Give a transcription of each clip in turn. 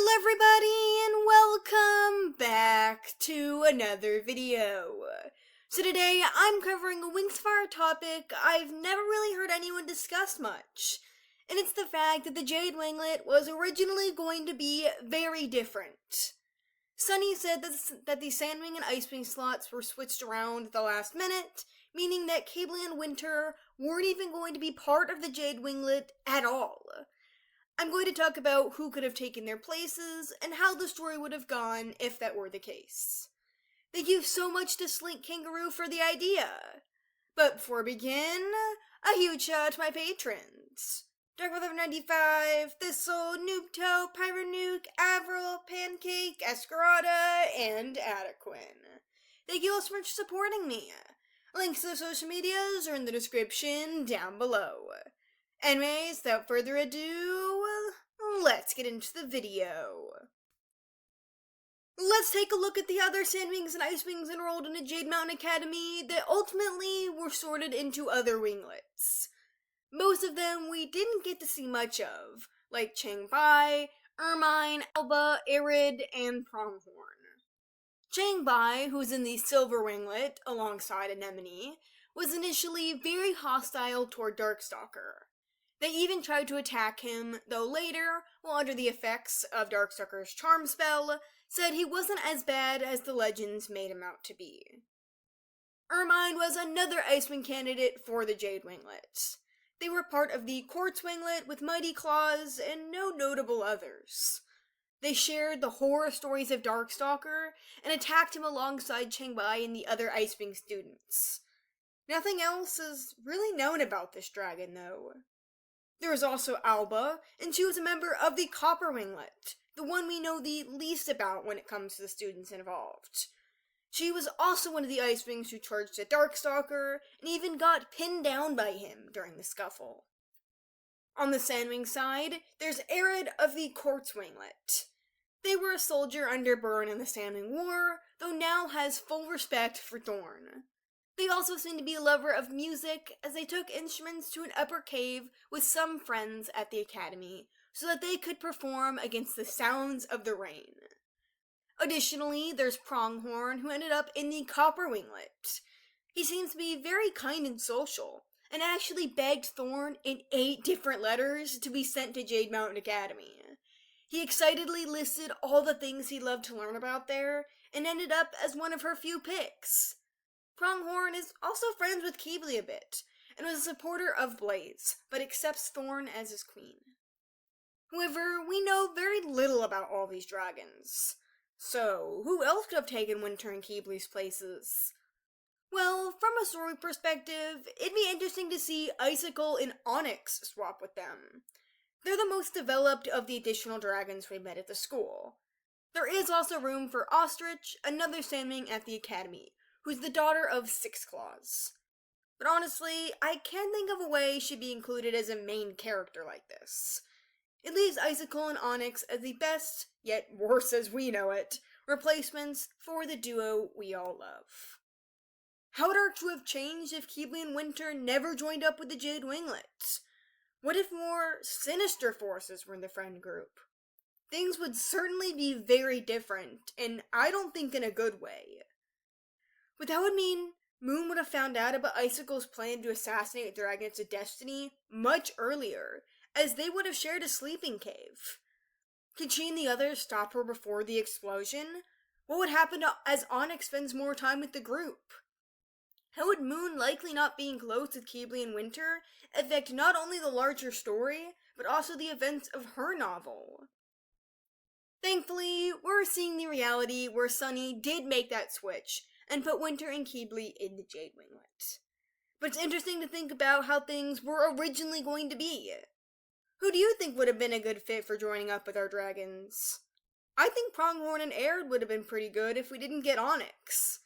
Hello everybody and welcome back to another video. So today I'm covering a Wingspire topic I've never really heard anyone discuss much. And it's the fact that the Jade Winglet was originally going to be very different. Sunny said that the SandWing and IceWing slots were switched around at the last minute, meaning that Qibli and Winter weren't even going to be part of the Jade Winglet at all. I'm going to talk about who could have taken their places and how the story would have gone if that were the case. Thank you so much to Slink Kangaroo for the idea. But before we begin, a huge shout out to my patrons. Darkmother95, Thistle, Noobto, Pyronuke, Avril, Pancake, Escarada, and Adequin. Thank you all so much for supporting me. Links to the social medias are in the description down below. Anyways, without further ado, let's get into the video. Let's take a look at the other SandWings and IceWings enrolled in the Jade Mountain Academy that ultimately were sorted into other winglets. Most of them we didn't get to see much of, like 𝙈𝙤𝙬𝙁𝙀, Ermine, Alba, Arid, and Pronghorn. 𝙈𝙤𝙬𝙁𝙀, who's in the Silver Winglet alongside Anemone, was initially very hostile toward Darkstalker. They even tried to attack him, though later, while under the effects of Darkstalker's charm spell, said he wasn't as bad as the legends made him out to be. Ermine was another IceWing candidate for the Jade Winglet. They were part of the Quartz Winglet with Mighty Claws and no notable others. They shared the horror stories of Darkstalker and attacked him alongside 𝙈𝙤𝙬𝙁𝙀 and the other IceWing students. Nothing else is really known about this dragon, though. There is also Alba, and she was a member of the Copper Winglet, the one we know the least about when it comes to the students involved. She was also one of the IceWings who charged at Darkstalker, and even got pinned down by him during the scuffle. On the SandWing side, there's Arid of the Quartz Winglet. They were a soldier under Burn in the SandWing War, though now has full respect for Thorn. They also seem to be a lover of music, as they took instruments to an upper cave with some friends at the academy, so that they could perform against the sounds of the rain. Additionally, there's Pronghorn, who ended up in the Copper Winglet. He seems to be very kind and social, and actually begged Thorn in 8 different letters to be sent to Jade Mountain Academy. He excitedly listed all the things he loved to learn about there, and ended up as one of her few picks. Pronghorn is also friends with Qibli a bit, and was a supporter of Blaze, but accepts Thorn as his queen. However, we know very little about all these dragons. So, who else could have taken Winter and Qibli's places? Well, from a story perspective, it'd be interesting to see Icicle and Onyx swap with them. They're the most developed of the additional dragons we met at the school. There is also room for Ostrich, another SandWing at the academy, who's the daughter of Six Claws. But honestly, I can't think of a way she'd be included as a main character like this. It leaves Icicle and Onyx as the best, yet worse as we know it, replacements for the duo we all love. How would our crew have changed if Qibli and Winter never joined up with the Jade Winglet? What if more sinister forces were in the friend group? Things would certainly be very different, and I don't think in a good way. But that would mean Moon would have found out about Icicle's plan to assassinate the Dragons of Destiny much earlier, as they would have shared a sleeping cave. Could she and the others stop her before the explosion? What would happen as Onyx spends more time with the group? How would Moon likely not being close with Qibli and Winter affect not only the larger story, but also the events of her novel? Thankfully, we're seeing the reality where Sunny did make that switch, and put Winter and Qibli in the Jade Winglet. But it's interesting to think about how things were originally going to be. Who do you think would have been a good fit for joining up with our dragons? I think Pronghorn and Arid would have been pretty good if we didn't get Onyx.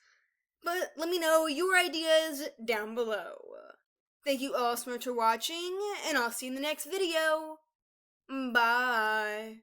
But let me know your ideas down below. Thank you all so much for watching, and I'll see you in the next video. Bye.